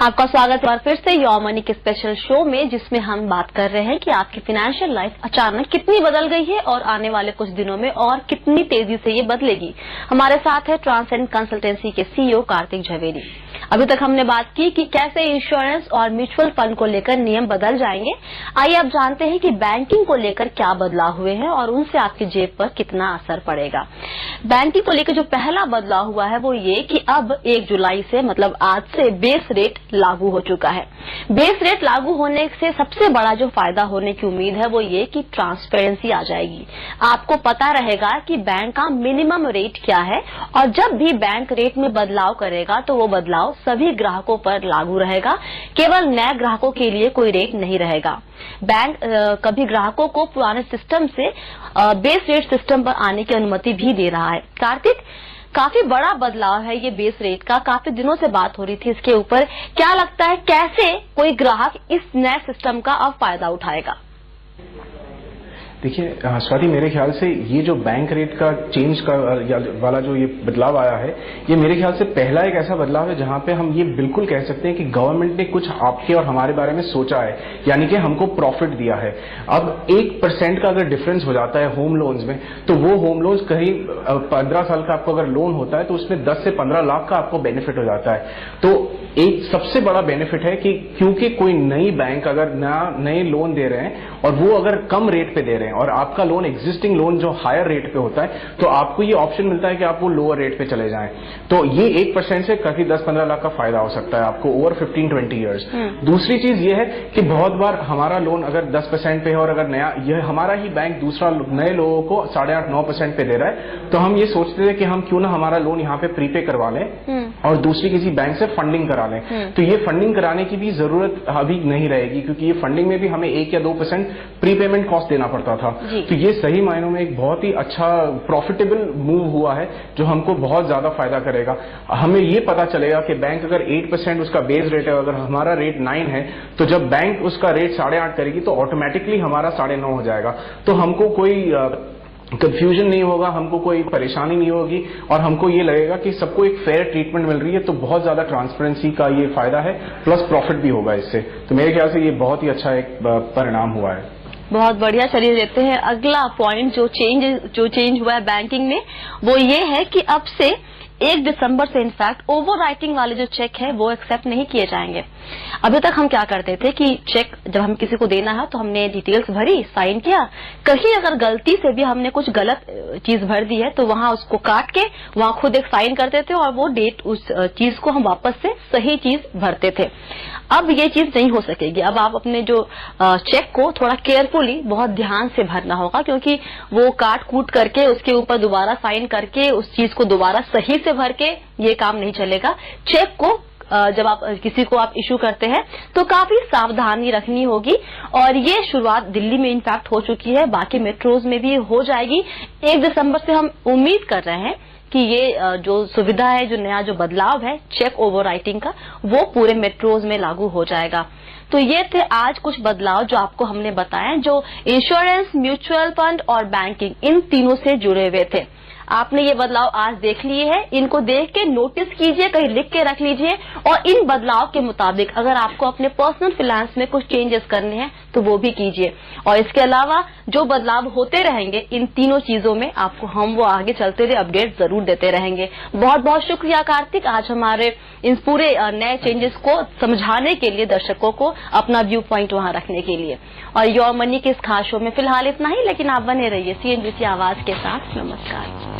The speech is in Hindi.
आपका स्वागत है फिर से योर मनी के स्पेशल शो में, जिसमें हम बात कर रहे हैं कि आपकी फाइनेंशियल लाइफ अचानक कितनी बदल गई है और आने वाले कुछ दिनों में और कितनी तेजी से ये बदलेगी। हमारे साथ है ट्रांसेंड कंसल्टेंसी के सीईओ कार्तिक झवेरी। अभी तक हमने बात की कि कैसे इंश्योरेंस और म्यूचुअल फंड को लेकर नियम बदल जाएंगे। आइए अब जानते हैं कि बैंकिंग को लेकर क्या बदलाव हुए हैं और उनसे आपकी जेब पर कितना असर पड़ेगा। बैंकिंग को लेकर जो पहला बदलाव हुआ है वो ये कि अब 1 जुलाई से मतलब आज से बेस रेट लागू हो चुका है। बेस रेट लागू होने से सबसे बड़ा जो फायदा होने की उम्मीद है वो ये कि ट्रांसपेरेंसी आ जाएगी। आपको पता रहेगा कि बैंक का मिनिमम रेट क्या है और जब भी बैंक रेट में बदलाव करेगा तो वो बदलाव सभी ग्राहकों पर लागू रहेगा, केवल नए ग्राहकों के लिए कोई रेट नहीं रहेगा। बैंक कभी ग्राहकों को पुराने सिस्टम से बेस रेट सिस्टम पर आने की अनुमति भी दे रहा है। कार्तिक, काफी बड़ा बदलाव है ये बेस रेट का, काफी दिनों से बात हो रही थी इसके ऊपर। क्या लगता है कैसे कोई ग्राहक इस नए सिस्टम का अब फायदा उठाएगा? देखिए स्वाति, मेरे ख्याल से ये जो बैंक रेट का चेंज का वाला जो ये बदलाव आया है, ये मेरे ख्याल से पहला एक ऐसा बदलाव है जहां पे हम ये बिल्कुल कह सकते हैं कि गवर्नमेंट ने कुछ आपके और हमारे बारे में सोचा है, यानी कि हमको प्रॉफिट दिया है। अब 1% का अगर डिफरेंस हो जाता है होम लोन्स में, तो वो होम लोन्स करीब 15 साल का आपको अगर लोन होता है तो उसमें 10 से 15 लाख का आपको बेनिफिट हो जाता है। तो एक सबसे बड़ा बेनिफिट है कि क्योंकि कोई नई बैंक अगर नए लोन दे रहे हैं और वो अगर कम रेट पे दे रहे हैं और आपका लोन एग्जिस्टिंग लोन जो हायर रेट पे होता है, तो आपको ये ऑप्शन मिलता है कि आप वो लोअर रेट पे चले जाएं। तो ये 1% से काफी 10-15 लाख का फायदा हो सकता है आपको ओवर 15-20 ईयर्स। दूसरी चीज ये है कि बहुत बार हमारा लोन अगर 10% पे है और अगर नया यह हमारा ही बैंक दूसरा नए लोगों को 8.5-9% पे दे रहा है, तो हम ये सोचते थे कि हम क्यों ना हमारा लोन यहाँ पे प्रीपे करवा लें और दूसरी किसी बैंक से फंडिंग करा लें। तो ये फंडिंग कराने की भी जरूरत अभी नहीं रहेगी, क्योंकि ये फंडिंग में भी हमें 1 या 2% प्रीपेमेंट कॉस्ट देना पड़ता था। तो ये सही मायनों में एक बहुत ही अच्छा प्रॉफिटेबल मूव हुआ है जो हमको बहुत ज्यादा फायदा करेगा। हमें ये पता चलेगा कि बैंक अगर 8% उसका बेस रेट है, अगर हमारा रेट 9 है, तो जब बैंक उसका रेट 8.5 करेगी तो ऑटोमेटिकली हमारा 9.5 हो जाएगा। तो हमको कोई कंफ्यूजन नहीं होगा, हमको कोई परेशानी नहीं होगी और हमको ये लगेगा कि सबको एक फेयर ट्रीटमेंट मिल रही है। तो बहुत ज्यादा ट्रांसपेरेंसी का ये फायदा है, प्लस प्रॉफिट भी होगा इससे। तो मेरे ख्याल से ये बहुत ही अच्छा एक परिणाम हुआ है। बहुत बढ़िया। चलिए देते हैं अगला पॉइंट जो चेंज हुआ है बैंकिंग में, वो ये है कि अब से 1 दिसंबर से इनफैक्ट ओवर राइटिंग वाले जो चेक है वो एक्सेप्ट नहीं किए जाएंगे। अभी तक हम क्या करते थे कि चेक जब हम किसी को देना है तो हमने डिटेल्स भरी, साइन किया, कहीं अगर गलती से भी हमने कुछ गलत चीज भर दी है तो वहां उसको काट के वहां खुद एक साइन करते थे और वो डेट उस चीज को हम वापस से सही चीज भरते थे। अब ये चीज नहीं हो सकेगी। अब आप अपने जो चेक को थोड़ा केयरफुली बहुत ध्यान से भरना होगा, क्योंकि वो काट कूट करके उसके ऊपर दोबारा साइन करके उस चीज को दोबारा सही से भर के ये काम नहीं चलेगा। चेक को जब आप किसी को आप इशू करते हैं तो काफी सावधानी रखनी होगी और ये शुरुआत दिल्ली में इनफैक्ट हो चुकी है, बाकी मेट्रोज में भी हो जाएगी। 1 दिसंबर से हम उम्मीद कर रहे हैं कि ये जो सुविधा है, जो नया जो बदलाव है चेक ओवर राइटिंग का, वो पूरे मेट्रोज में लागू हो जाएगा। तो ये थे आज कुछ बदलाव जो आपको हमने बताए, जो इंश्योरेंस, म्यूचुअल फंड और बैंकिंग इन तीनों से जुड़े हुए थे। आपने ये बदलाव आज देख लिए हैं, इनको देख के नोटिस कीजिए, कहीं लिख के रख लीजिए और इन बदलाव के मुताबिक अगर आपको अपने पर्सनल फाइनेंस में कुछ चेंजेस करने हैं तो वो भी कीजिए। और इसके अलावा जो बदलाव होते रहेंगे इन तीनों चीजों में आपको हम वो आगे चलते हुए अपडेट जरूर देते रहेंगे। बहुत बहुत शुक्रिया कार्तिक, आज हमारे इन पूरे नए चेंजेस को समझाने के लिए, दर्शकों को अपना व्यू पॉइंट वहां रखने के लिए। और योर मनी के इस खास शो में फिलहाल इतना ही, लेकिन आप बने रहिए CNBC आवाज के साथ। नमस्कार।